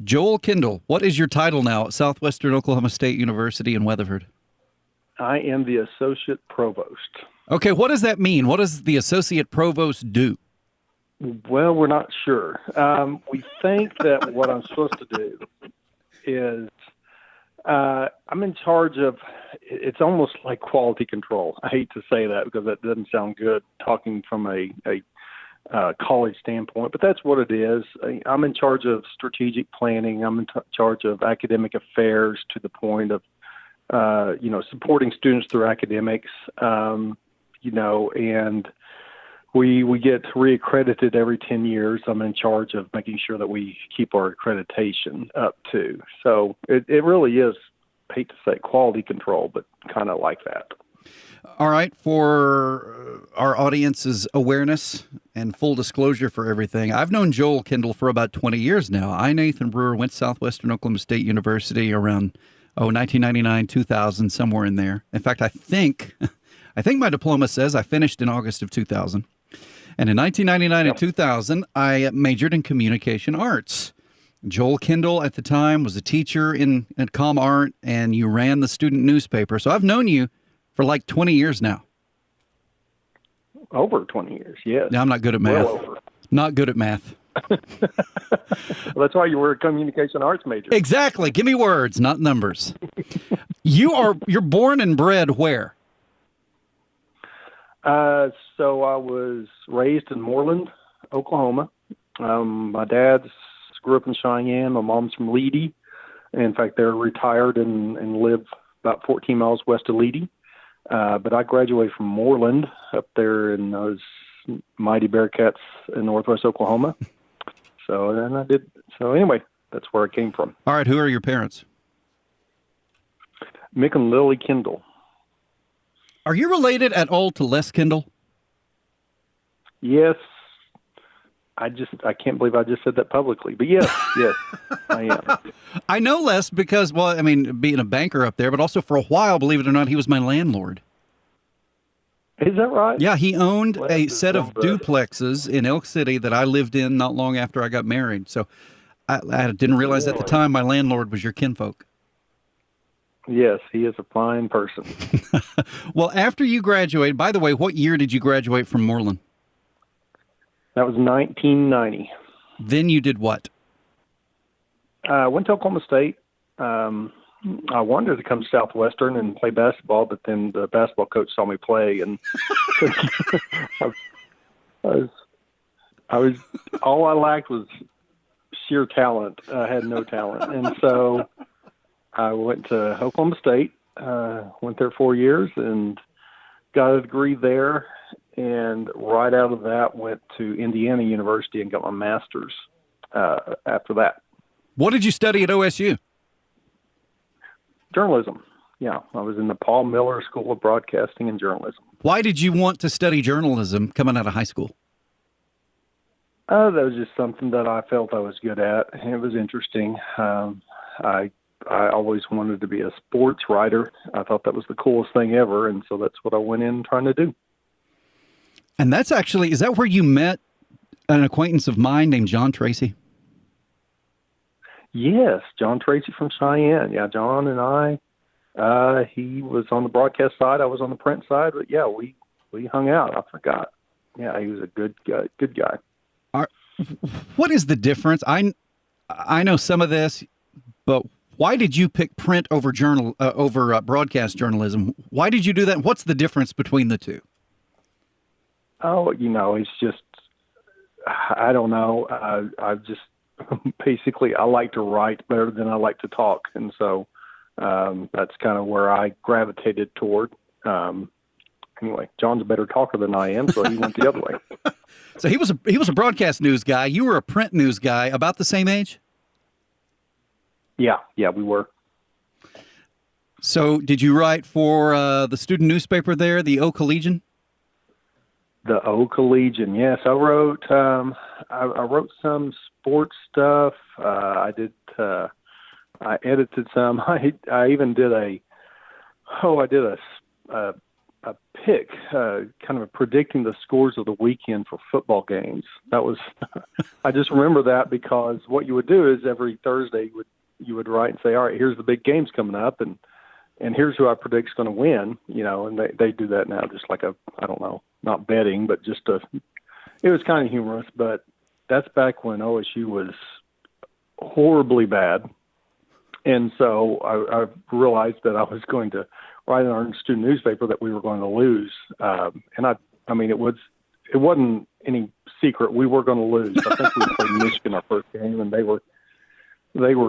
Joel Kendall, what is your title now at Southwestern Oklahoma State University in Weatherford? I am the Associate Provost. Okay, what does that mean? What does the Associate Provost do? Well, we're not sure. We think that what I'm supposed to do is I'm in charge of, it's almost like quality control. I hate to say that because that doesn't sound good talking from a college standpoint, but that's what it is. I'm in charge of strategic planning. I'm in charge of academic affairs to the point of, supporting students through academics, and we get reaccredited every 10 years. I'm in charge of making sure that we keep our accreditation up too. So it really is, I hate to say quality control, but kind of like that. All right, for our audience's awareness and full disclosure for everything, I've known Joel Kendall for about 20 years now. I, Nathan Brewer, went to Southwestern Oklahoma State University around 1999, 2000, somewhere in there. In fact, I think my diploma says I finished in August of 2000. And in 1999 and 2000, I majored in communication arts. Joel Kendall at the time was a teacher at Com Art, and you ran the student newspaper. So I've known you for like 20 years now. Over 20 years, yes. Now, I'm not good at math. Well over. Not good at math. Well, that's why you were a communication arts major. Exactly. Give me words, not numbers. You're born and bred where? So I was raised in Mooreland, Oklahoma. My dad grew up in Cheyenne. My mom's from Leedey. In fact, they're retired and live about 14 miles west of Leedey. But I graduated from Mooreland up there in those mighty Bearcats in northwest Oklahoma. So then I did. So anyway, that's where I came from. All right. Who are your parents? Mick and Lily Kendall. Are you related at all to Les Kendall? Yes. I can't believe I just said that publicly, but yes, I am. I know Les because, being a banker up there, but also for a while, believe it or not, he was my landlord. Is that right? Yeah, he owned a set of good. duplexes in Elk City that I lived in not long after I got married. So I didn't realize at the time my landlord was your kinfolk. Yes, he is a fine person. Well, after you graduated, by the way, what year did you graduate from Mooreland? That was 1990. Then you did what? I went to Oklahoma State. I wanted to come to Southwestern and play basketball, but then the basketball coach saw me play, and I was all I lacked was sheer talent. I had no talent, and so I went to Oklahoma State. Went there 4 years and got a degree there, and right out of that went to Indiana University and got my master's after that. What did you study at OSU? Journalism. Yeah, I was in the Paul Miller School of Broadcasting and Journalism. Why did you want to study journalism coming out of high school? That was just something that I felt I was good at, and it was interesting. I always wanted to be a sports writer. I thought that was the coolest thing ever, and so that's what I went in trying to do. And is that where you met an acquaintance of mine named John Tracy? Yes, John Tracy from Cheyenne. Yeah, John and I, he was on the broadcast side, I was on the print side, but yeah, we hung out. I forgot. Yeah, he was a good guy. What is the difference? I know some of this, but why did you pick print over broadcast journalism? Why did you do that? What's the difference between the two? Oh, it's just, I don't know. I just, basically, I like to write better than I like to talk. And so that's kind of where I gravitated toward. Anyway, John's a better talker than I am, so he went the other way. So he was a broadcast news guy. You were a print news guy, about the same age? Yeah, we were. So did you write for the student newspaper there, the Oak Legion? The Oak Legion, yes. I wrote some sports stuff. I edited some. I even did a a pick, kind of predicting the scores of the weekend for football games. That was, I just remember that because what you would do is every Thursday you would write and say, all right, here's the big games coming up, and here's who I predict's going to win, and they do that now, just like I don't know, not betting, but it was kind of humorous, but that's back when OSU was horribly bad. And so I realized that I was going to write in our student newspaper that we were going to lose. And I mean, it wasn't any secret. We were going to lose. I think we played Michigan our first game, and they were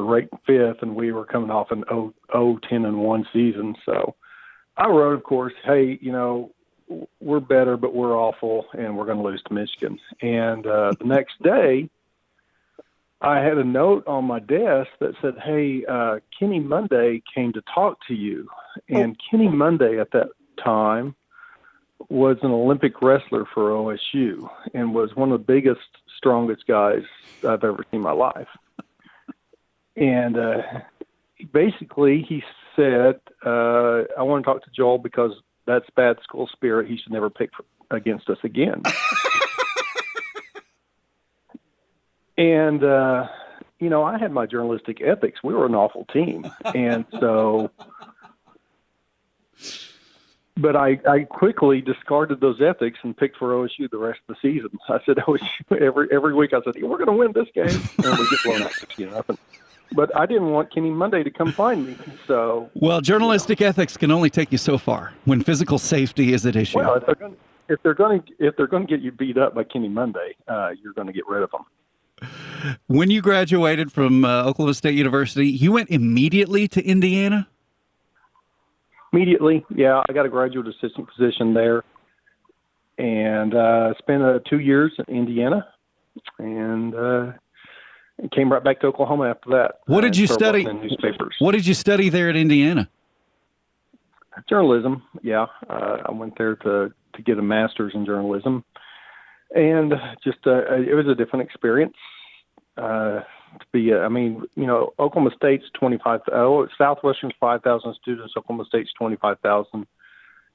ranked fifth, and we were coming off an 10-1 season. So I wrote, of course, hey, we're better, but we're awful, and we're going to lose to Michigan. And the next day, I had a note on my desk that said, hey, Kenny Monday came to talk to you. And Kenny Monday at that time was an Olympic wrestler for OSU and was one of the biggest, strongest guys I've ever seen in my life. And basically he said, I want to talk to Joel because that's bad school spirit. He should never pick against us again. And, I had my journalistic ethics. We were an awful team. And so, but I quickly discarded those ethics and picked for OSU the rest of the season. I said, OSU, every week I said, we're going to win this game. And we get blown out 16-0. But I didn't want Kenny Monday to come find me. So, well, journalistic ethics can only take you so far when physical safety is at issue. Well, if they're going to get you beat up by Kenny Monday, you're going to get rid of them. When you graduated from Oklahoma State University, you went immediately to Indiana? Immediately, yeah. I got a graduate assistant position there and spent 2 years in Indiana and came right back to Oklahoma after that. What did you study? In newspapers. What did you study there at Indiana? Journalism, yeah. I went there to get a master's in journalism. And just it was a different experience. Oklahoma State's 25,000. Southwestern's 5,000 students. Oklahoma State's 25,000.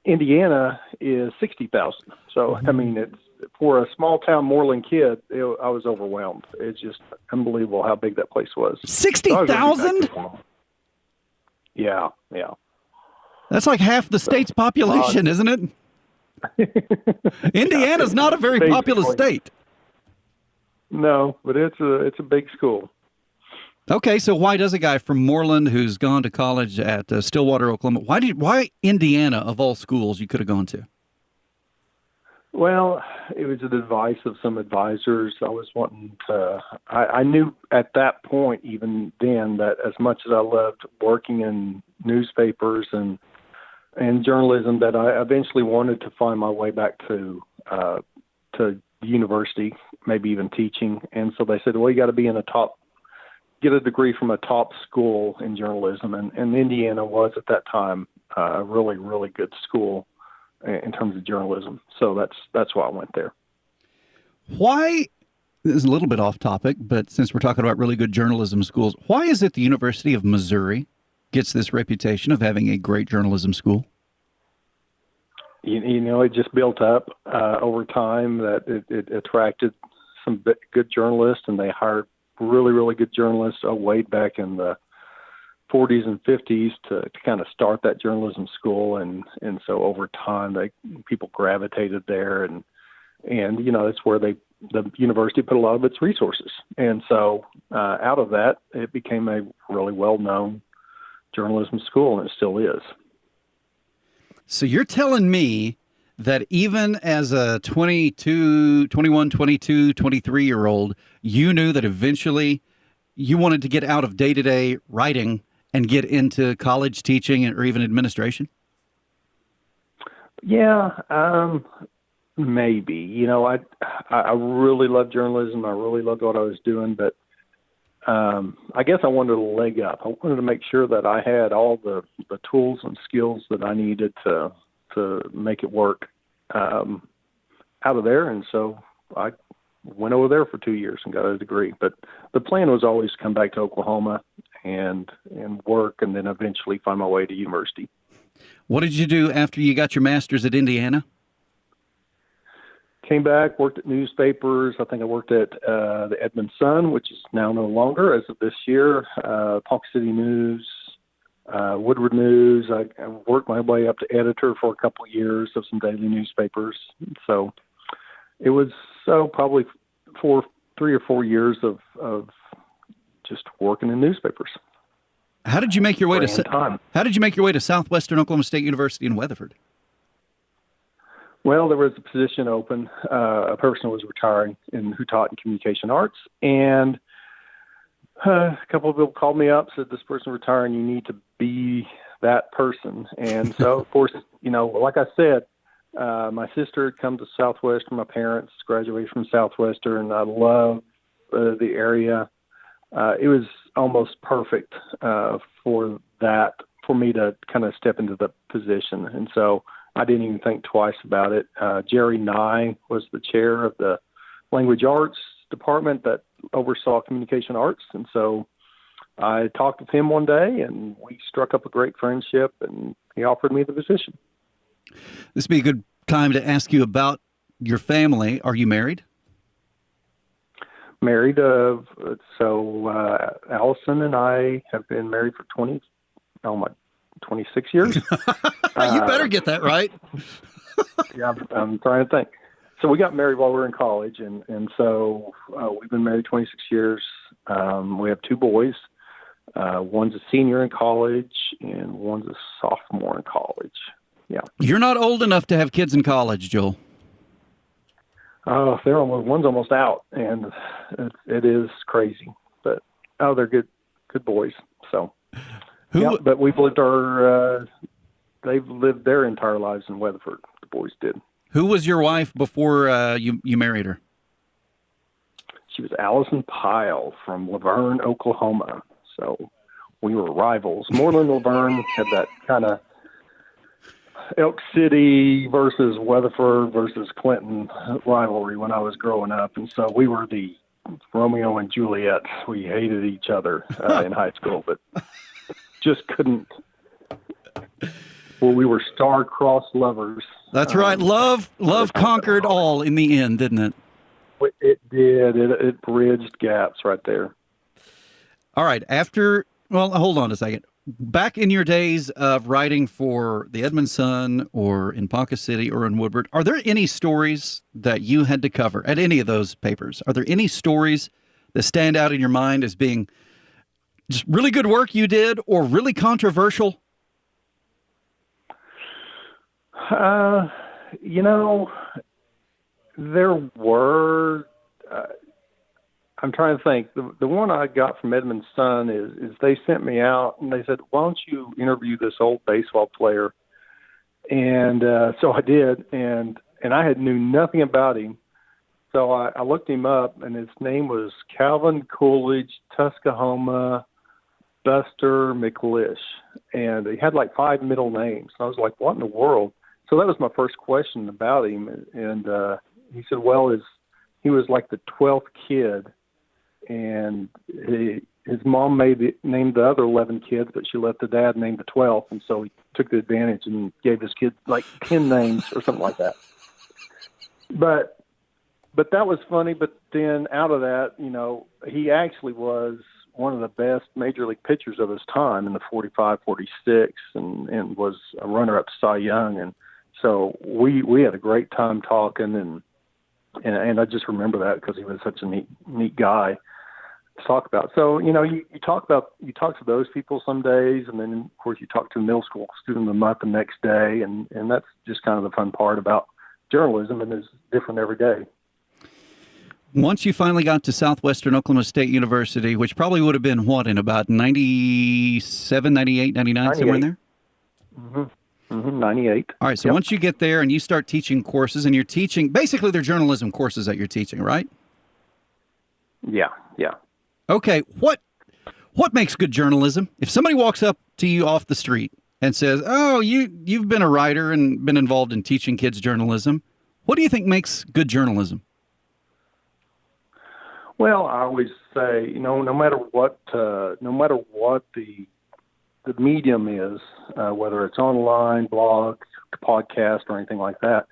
Indiana is 60,000. So I mean, it's for a small town Mooreland kid. I was overwhelmed. It's just unbelievable how big that place was. 60,000? Yeah. That's like half the state's population, isn't it? Indiana's not a very populous state. No, but it's a big school. Okay, so why does a guy from Mooreland who's gone to college at Stillwater, Oklahoma, why Indiana of all schools you could have gone to? Well, it was the advice of some advisors. I was wanting to. I knew at that point, even then, that as much as I loved working in newspapers and journalism, that I eventually wanted to find my way back to university, maybe even teaching. And so they said, well, you got to be get a degree from a top school in journalism. And Indiana was at that time a really, really good school in terms of journalism. So that's why I went there. Why, this is a little bit off topic, but since we're talking about really good journalism schools, why is it the University of Missouri gets this reputation of having a great journalism school? It just built up over time that it attracted some good journalists, and they hired really, really good journalists way back in the 40s and 50s to kind of start that journalism school. And so over time, people gravitated there, and it's where the university put a lot of its resources. And so out of that, it became a really well-known journalism school, and it still is. So you're telling me that even as a 21, 22, 23-year-old, you knew that eventually you wanted to get out of day-to-day writing and get into college teaching or even administration? Yeah, maybe. I really loved journalism. I really loved what I was doing, but I guess I wanted a leg up. I wanted to make sure that I had all the tools and skills that I needed to make it work out of there. And so I went over there for 2 years and got a degree. But the plan was always to come back to Oklahoma and work, and then eventually find my way to university. What did you do after you got your master's at Indiana? Came back, worked at newspapers. I think I worked at the Edmond Sun, which is now no longer as of this year, Ponca City News, Woodward News. I worked my way up to editor for a couple of years of some daily newspapers. So it was probably 3 or 4 years of just working in newspapers. How did you make your way How did you make your way to Southwestern Oklahoma State University in Weatherford? Well, there was a position open. A person was retiring who taught in communication arts, and a couple of people called me up, said, this person retiring, you need to be that person. And so, of course, like I said, my sister had come to Southwestern. My parents graduated from Southwestern. I love the area. It was almost perfect for me to kind of step into the position. And so I didn't even think twice about it. Jerry Nye was the chair of the language arts department that oversaw communication arts. And so I talked with him one day, and we struck up a great friendship, and he offered me the position. This would be a good time to ask you about your family. Are you married? Married. Allison and I have been married for 26 years. You better get that right. Yeah, I'm trying to think. So we got married while we were in college, and so we've been married 26 years. We have 2 boys. One's a senior in college, and one's a sophomore in college. Yeah. You're not old enough to have kids in college, Joel. One's almost out, and it is crazy. But they're good boys. So, but we've lived they've lived their entire lives in Weatherford. The boys did. Who was your wife before you married her? She was Allison Pyle from Laverne, Oklahoma. So we were rivals. Mooreland and Laverne had that kind of Elk City versus Weatherford versus Clinton rivalry when I was growing up. And so we were the Romeo and Juliet. We hated each other in high school, but just couldn't. Well, we were star-crossed lovers. That's right. Love conquered all in the end, didn't it? It did. It bridged gaps right there. All right. Hold on a second. Back in your days of writing for the Edmond Sun or in Ponca City or in Woodward, are there any stories that you had to cover at any of those papers? Are there any stories that stand out in your mind as being just really good work you did or really controversial? There were. I'm trying to think. The one I got from Edmond Sun is they sent me out and they said, why don't you interview this old baseball player? And so I did, and I knew nothing about him. So I looked him up, and his name was Calvin Coolidge, Tuskahoma, Buster McLish. And he had like 5 middle names. And I was like, what in the world? So that was my first question about him. And he said, well, he was like the 12th kid. And his mom named the other 11 kids, but she let the dad name the 12th. And so he took the advantage and gave his kids like 10 names or something like that. But that was funny. But then out of that, he actually was one of the best major league pitchers of his time in the 45, 46 and was a runner-up to Cy Young. And so we had a great time talking and I just remember that because he was such a neat guy to talk about. So, you talk to those people some days, and then of course you talk to a middle school student of the month the next day. And that's just kind of the fun part about journalism, and it's different every day. Once you finally got to Southwestern Oklahoma State University, which probably would have been in about 97, 98, 99, somewhere in there? Mm-hmm, 98. All right, so Once you get there and you start teaching courses, and you're teaching, basically they're journalism courses that you're teaching, right? Yeah. Okay, what makes good journalism? If somebody walks up to you off the street and says, oh, you've been a writer and been involved in teaching kids journalism, what do you think makes good journalism? Well, I always say, no matter what the medium is, whether it's online, blog, podcast, or anything like that.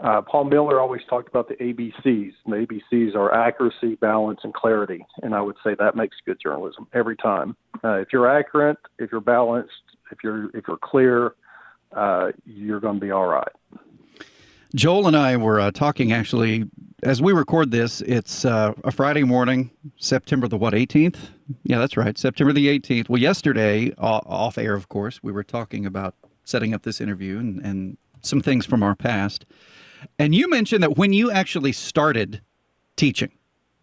Paul Miller always talked about the ABCs. And the ABCs are accuracy, balance, and clarity. And I would say that makes good journalism every time. If you're accurate, if you're balanced, if you're clear, you're going to be all right. Joel and I were talking, actually, as we record this. It's a Friday morning, September the 18th? Yeah, that's right, September the 18th. Well, yesterday, off air, of course, we were talking about setting up this interview and some things from our past. And you mentioned that when you actually started teaching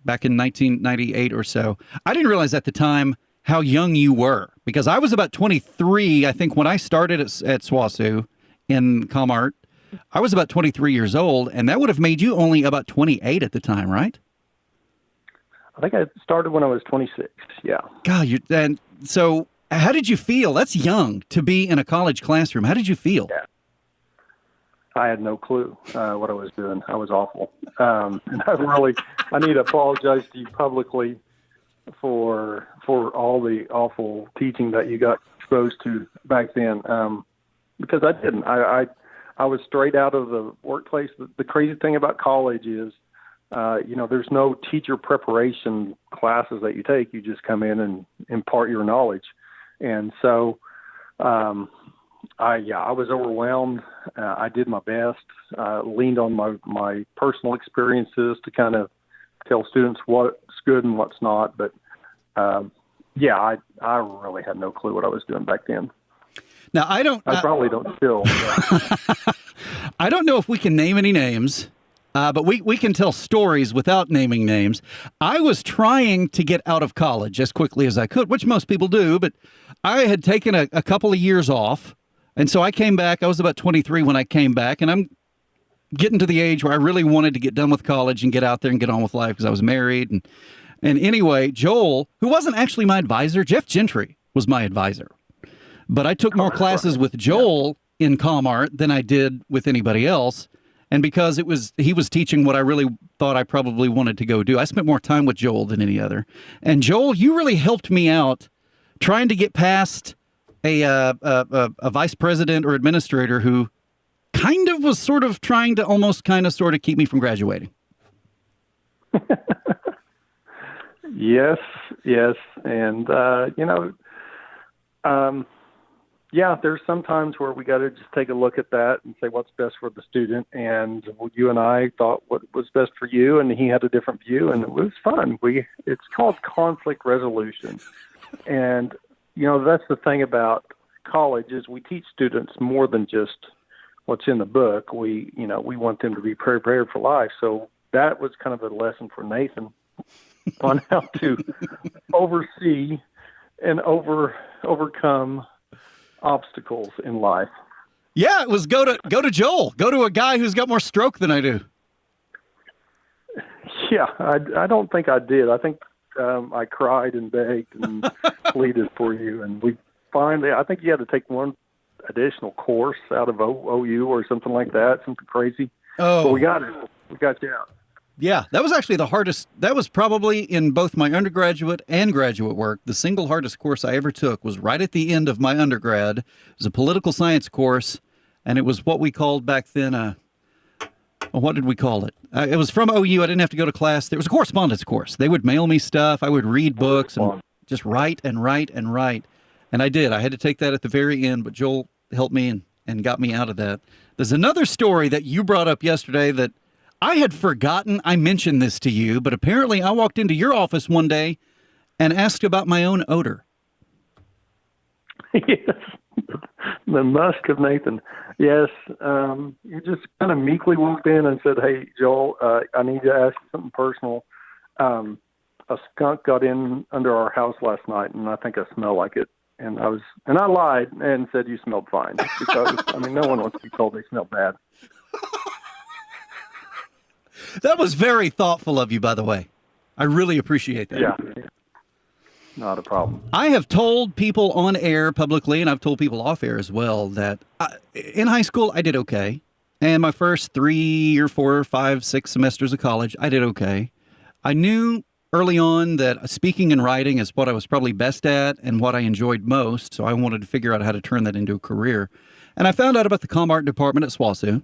back in 1998 or so, I didn't realize at the time how young you were, because I was about 23, I think, when I started at SWOSU in ComArt. I was about 23 years old, and that would have made you only about 28 at the time, right? I think I started when I was 26, yeah. God, and so how did you feel? That's young to be in a college classroom. How did you feel? Yeah. I had no clue what I was doing. I was awful. And I need to apologize to you publicly for all the awful teaching that you got exposed to back then, because I didn't. I was straight out of the workplace. The crazy thing about college is, there's no teacher preparation classes that you take. You just come in and impart your knowledge. And so, I was overwhelmed. I did my best, leaned on my personal experiences to kind of tell students what's good and what's not. But, I really had no clue what I was doing back then. Now, I probably don't still. I don't know if we can name any names, but we can tell stories without naming names. I was trying to get out of college as quickly as I could, which most people do, but I had taken a couple of years off. And so I came back. I was about 23 when I came back, and I'm getting to the age where I really wanted to get done with college and get out there and get on with life because I was married. And anyway, Joel, who wasn't actually my advisor, Jeff Gentry was my advisor. But I took more classes with Joel in ComArt than I did with anybody else. And because he was teaching what I really thought I probably wanted to go do, I spent more time with Joel than any other. And Joel, you really helped me out trying to get past a vice president or administrator who kind of was sort of trying to almost kind of sort of keep me from graduating. Yes. And, there's some times where we got to just take a look at that and say what's best for the student. And you and I thought what was best for you, and he had a different view, and it was fun. It's called conflict resolution. And, that's the thing about college is we teach students more than just what's in the book. We want them to be prepared for life. So that was kind of a lesson for Nathan on how to oversee and overcome obstacles in life. Yeah, it was go to Joel. Go to a guy who's got more stroke than I do. Yeah, I don't think I did. I think I cried and begged and pleaded for you, and I think you had to take one additional course out of OU or something like that, something crazy. Oh, but we got it. We got you out. Yeah, that was actually the hardest. That was probably in both my undergraduate and graduate work. The single hardest course I ever took was right at the end of my undergrad. It was a political science course, and it was what we called back then what did we call it? It was from OU. I didn't have to go to class. It was a correspondence course. They would mail me stuff. I would read books and just write and write and write. And I did. I had to take that at the very end, but Joel helped me and got me out of that. There's another story that you brought up yesterday that I had forgotten I mentioned this to you, but apparently I walked into your office one day and asked about my own odor. Yes, the musk of Nathan. Yes, you just kind of meekly walked in and said, "Hey, Joel, I need to ask you something personal. A skunk got in under our house last night, and I think I smell like it." And I lied and said you smelled fine because no one wants to be told they smell bad. That was very thoughtful of you, by the way. I really appreciate that. Yeah. Not a problem. I have told people on air publicly, and I've told people off air as well, that in high school, I did okay. And my first 3 or 4 or 5, 6 semesters of college, I did okay. I knew early on that speaking and writing is what I was probably best at and what I enjoyed most. So I wanted to figure out how to turn that into a career. And I found out about the comm art department at SWOSU,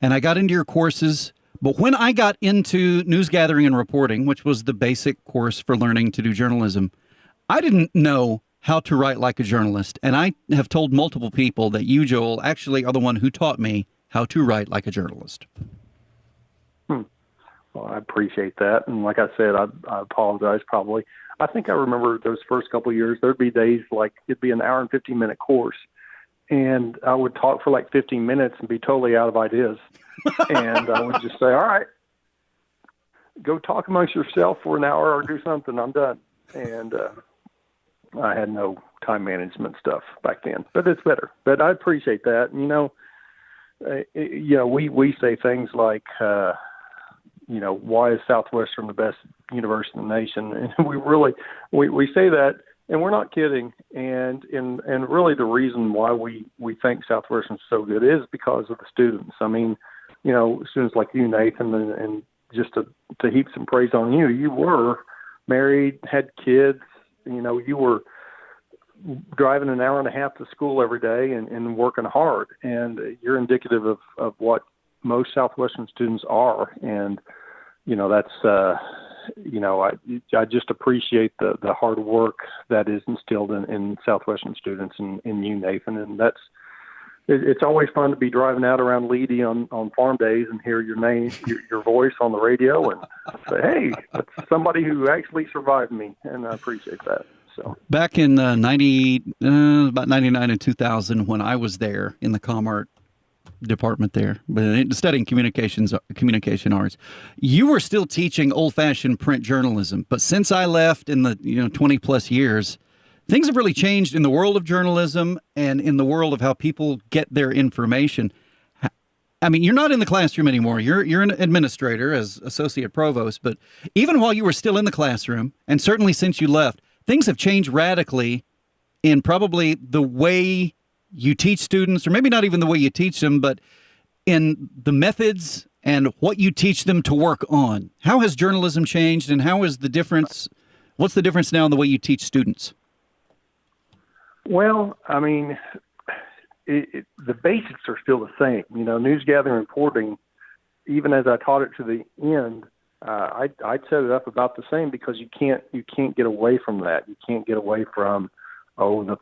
and I got into your courses. But when I got into news gathering and reporting, which was the basic course for learning to do journalism, I didn't know how to write like a journalist. And I have told multiple people that you, Joel, actually are the one who taught me how to write like a journalist. Well, I appreciate that. And like I said, I apologize probably. I think I remember those first couple of years, there'd be days like it'd be an hour and 15-minute course. And I would talk for like 15 minutes and be totally out of ideas. And I would just say, all right, go talk amongst yourself for an hour or do something. I'm done. And I had no time management stuff back then, but it's better. But I appreciate that. And, we say things like, why is Southwestern the best university in the nation? And we say that, and we're not kidding. And really the reason why we think Southwestern's so good is because of the students. I mean, students like you, Nathan, and just to heap some praise on you, you were married, had kids, you were driving an hour and a half to school every day and working hard. And you're indicative of what most Southwestern students are. And, that's, I just appreciate the hard work that is instilled in Southwestern students and in you, Nathan. And it's always fun to be driving out around Leedey on farm days and hear your name, your voice on the radio and say, hey, that's somebody who actually survived me. And I appreciate that. So back in about 99 and 2000, when I was there in the comm art department there, studying communication arts, you were still teaching old-fashioned print journalism. But since I left in the 20 plus years, things have really changed in the world of journalism and in the world of how people get their information. I mean, you're not in the classroom anymore. You're an administrator as Associate Provost, but even while you were still in the classroom, and certainly since you left, things have changed radically in probably the way you teach students, or maybe not even the way you teach them, but in the methods and what you teach them to work on. How has journalism changed, and what's the difference now in the way you teach students? Well, I mean, the basics are still the same. News gathering and reporting, even as I taught it to the end, I'd set it up about the same because you can't get away from that. You can't get away from, the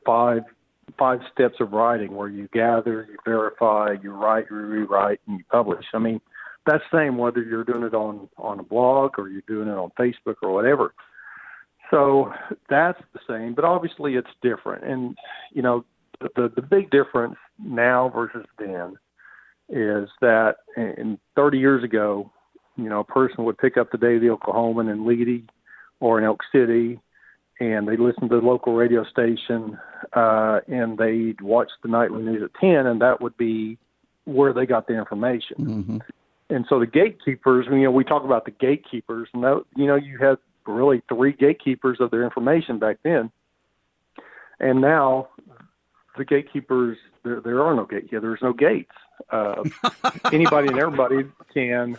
five steps of writing where you gather, you verify, you write, you rewrite, and you publish. I mean, that's the same whether you're doing it on a blog or you're doing it on Facebook or whatever. So that's the same, but obviously it's different. And, the big difference now versus then is that in 30 years ago, a person would pick up the Daily Oklahoman in Leedey or in Elk City, and they'd listen to the local radio station, and they'd watch the nightly news at 10, and that would be where they got the information. Mm-hmm. And so the gatekeepers, we talk about the gatekeepers, and you had really three gatekeepers of their information back then. And now the gatekeepers, there are no gatekeepers. There's no gates. Anybody and everybody can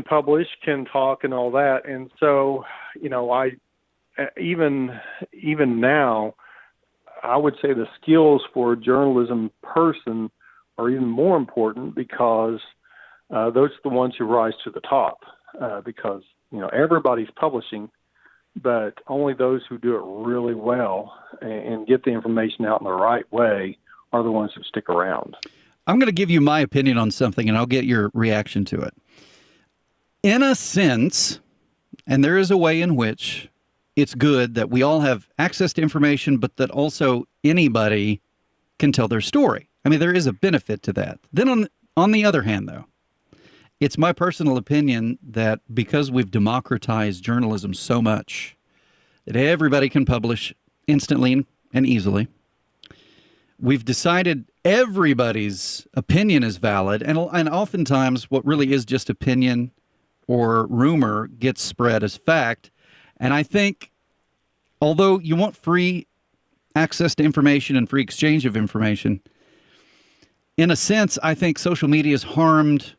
publish, can talk, and all that. And so, even now, I would say the skills for a journalism person are even more important because those are the ones who rise to the top. Because everybody's publishing, but only those who do it really well and get the information out in the right way are the ones who stick around. I'm going to give you my opinion on something, and I'll get your reaction to it. In a sense, and there is a way in which it's good that we all have access to information, but that also anybody can tell their story. I mean, there is a benefit to that. Then on the other hand, though, it's my personal opinion that because we've democratized journalism so much, that everybody can publish instantly and easily, we've decided everybody's opinion is valid, and oftentimes what really is just opinion or rumor gets spread as fact. And I think, although you want free access to information and free exchange of information, in a sense, I think social media has harmed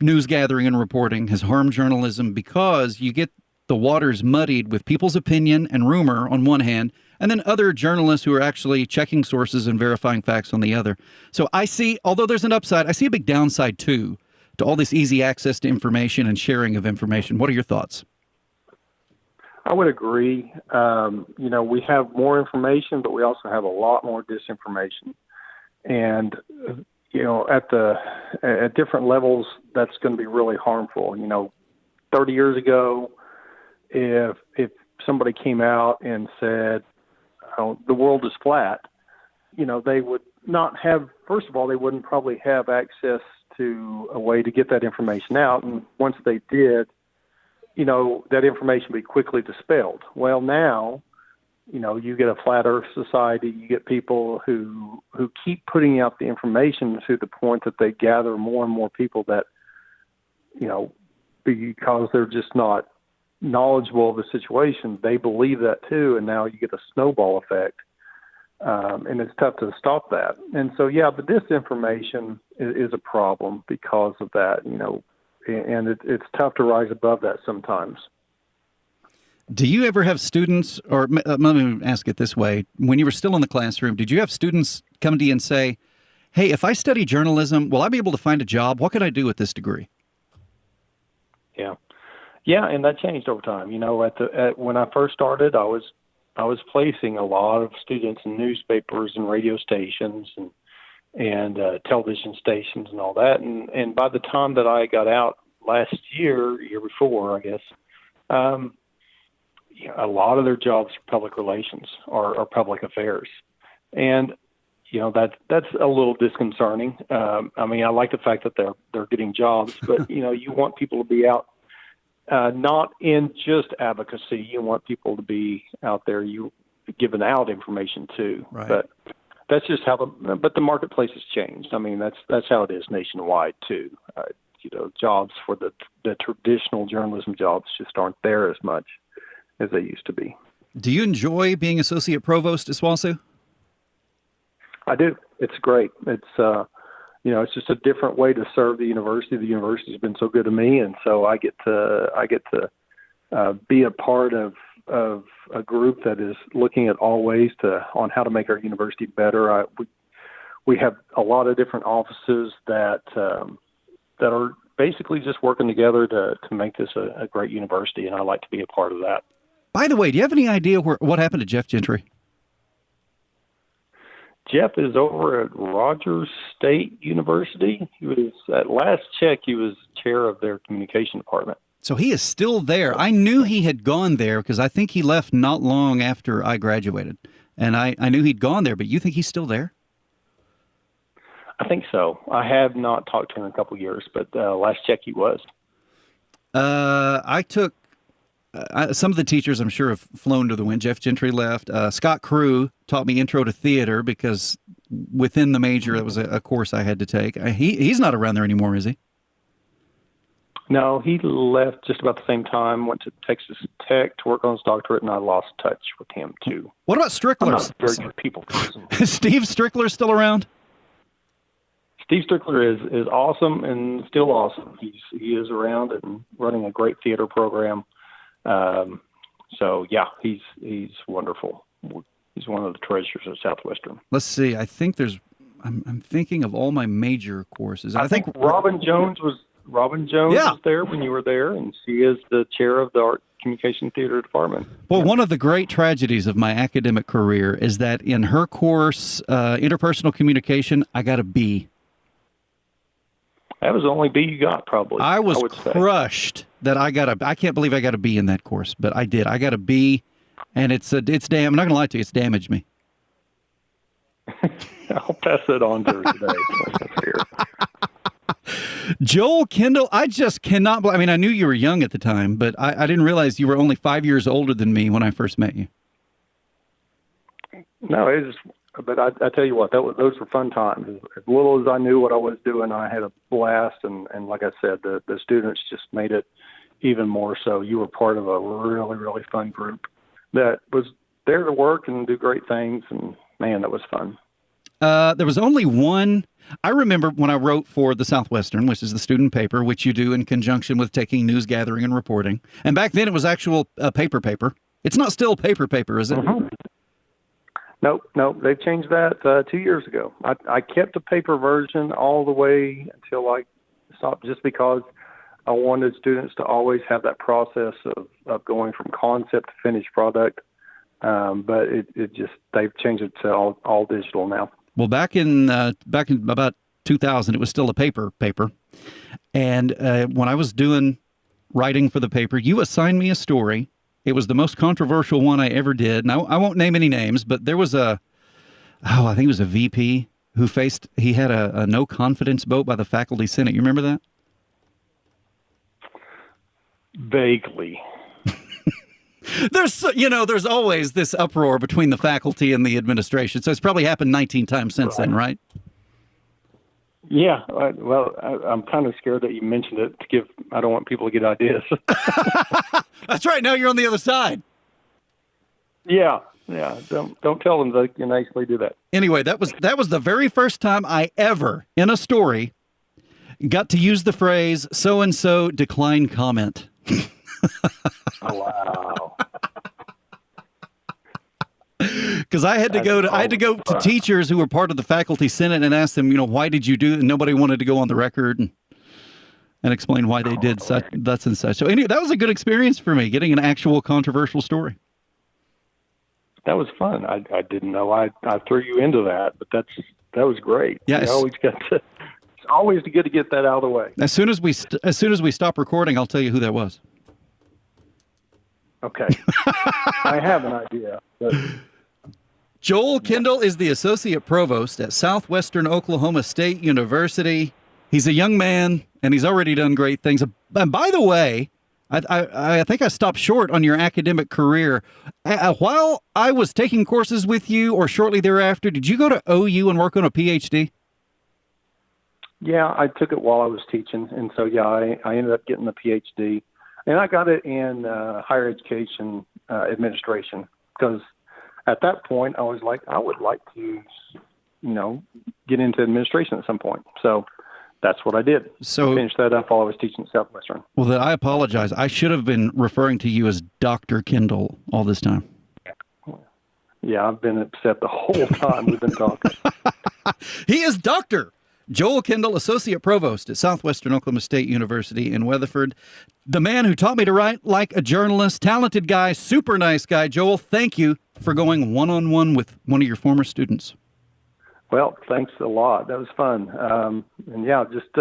news gathering and reporting, has harmed journalism, because you get the water's muddied with people's opinion and rumor on one hand, and then other journalists who are actually checking sources and verifying facts on the other. So I see, although there's an upside, I see a big downside too to all this easy access to information and sharing of information. What are your thoughts? I would agree. We have more information, but we also have a lot more disinformation. And, at different levels, that's going to be really harmful. 30 years ago, if somebody came out and said, the world is flat, they would not have, first of all, they wouldn't probably have access to a way to get that information out. And once they did, that information would be quickly dispelled. Well, now, you get a flat earth society, you get people who keep putting out the information to the point that they gather more and more people that, because they're just not knowledgeable of the situation, they believe that too, and now you get a snowball effect, and it's tough to stop that. And so, the disinformation is a problem because of that, and it's tough to rise above that sometimes. Do you ever have students, or let me ask it this way, when you were still in the classroom, did you have students come to you and say, hey, if I study journalism, will I be able to find a job? What can I do with this degree? Yeah, and that changed over time. When I first started, I was placing a lot of students in newspapers and radio stations and television stations and all that. And by the time that I got out last year before, I guess, a lot of their jobs are public relations or public affairs. And, that's a little disconcerting. I like the fact that they're getting jobs, but, you want people to be out, not in just advocacy. You want people to be out there, giving out information too. Right. But that's just how but the marketplace has changed. That's how it is nationwide too. Jobs for the traditional journalism jobs just aren't there as much as they used to be. Do you enjoy being Associate Provost at SWOSU? I do. It's great. It's it's just a different way to serve the university. The university has been so good to me, and so I get to be a part of a group that is looking at all ways on how to make our university better. We have a lot of different offices that are basically just working together to make this a great university, and I like to be a part of that. By the way, do you have any idea what happened to Jeff Gentry? Jeff is over at Rogers State University. He was, at last check, he was chair of their communication department. So he is still there. I knew he had gone there because I think he left not long after I graduated. And I knew he'd gone there, but you think he's still there? I think so. I have not talked to him in a couple of years, but last check he was. I took some of the teachers I'm sure have flown to the wind. Jeff Gentry left. Scott Crew taught me intro to theater because within the major, that was a course I had to take. He's not around there anymore, is he? No, he left just about the same time, went to Texas Tech to work on his doctorate, and I lost touch with him too. What about Strickler? I'm not a very good people person. Is Steve Strickler still around? Steve Strickler is awesome and still awesome. He is around and running a great theater program. So yeah, he's wonderful. He's one of the treasures of Southwestern. Let's see. I think I'm thinking of all my major courses. I think Robin Jones was there when you were there, and she is the chair of the Art Communication Theater Department. Well, one of the great tragedies of my academic career is that in her course, interpersonal communication, I got a B. That was the only B you got, probably. I was crushed that I can't believe I got a B in that course, but I did. I got a B, and I'm not going to lie to you, it's damaged me. I'll pass it on to her today. Joel, Kendall, I just cannot believe. I knew you were young at the time, but I didn't realize you were only 5 years older than me when I first met you. No, but I tell you what, those were fun times. As little as I knew what I was doing, I had a blast, and like I said, the students just made it even more so. You were part of a really, really fun group that was there to work and do great things, and man, that was fun. There was only one. I remember when I wrote for the Southwestern, which is the student paper, which you do in conjunction with taking news gathering and reporting. And back then it was actual paper. It's not still paper, is it? Mm-hmm. Nope. They've changed that 2 years ago. I kept the paper version all the way until I stopped, just because I wanted students to always have that process of going from concept to finished product. But it just, they've changed it to all digital now. Well, back in about 2000, it was still a paper. And when I was doing writing for the paper, you assigned me a story. It was the most controversial one I ever did. And I won't name any names, but there was I think it was a VP who he had a no confidence vote by the faculty senate. You remember that? Vaguely. There's always this uproar between the faculty and the administration. So it's probably happened 19 times since then, right? Yeah. I'm kind of scared that you mentioned it I don't want people to get ideas. That's right. Now you're on the other side. Yeah. Don't tell them they can actually do that. Anyway, that was the very first time I ever, in a story, got to use the phrase "so-and-so decline comment." Oh, wow. Because I had to go to teachers who were part of the faculty senate and ask them, why did you do it? And nobody wanted to go on the record and explain why they did such and such. So anyway, that was a good experience for me, getting an actual controversial story. That was fun. I didn't know I threw you into that, but that was great. Yes. It's always good to get that out of the way. As soon as we stop recording, I'll tell you who that was. Okay. I have an idea. But... Joel Kendall is the Associate Provost at Southwestern Oklahoma State University. He's a young man, and he's already done great things. And by the way, I think I stopped short on your academic career. While I was taking courses with you, or shortly thereafter, did you go to OU and work on a PhD? Yeah, I took it while I was teaching. And so, I ended up getting the PhD. And I got it in higher education administration, because at that point I was like, I would like to, get into administration at some point. So that's what I did. So I finished that up while I was teaching at Southwestern. Well, then I apologize. I should have been referring to you as Dr. Kendall all this time. Yeah, I've been upset the whole time we've been talking. He is Dr. Joel Kendall, Associate Provost at Southwestern Oklahoma State University in Weatherford. The man who taught me to write like a journalist, talented guy, super nice guy. Joel, thank you for going one-on-one with one of your former students. Well, thanks a lot. That was fun. Just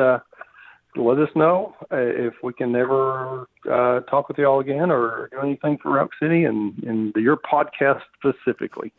let us know if we can ever talk with you all again or do anything for Rock City and your podcast specifically.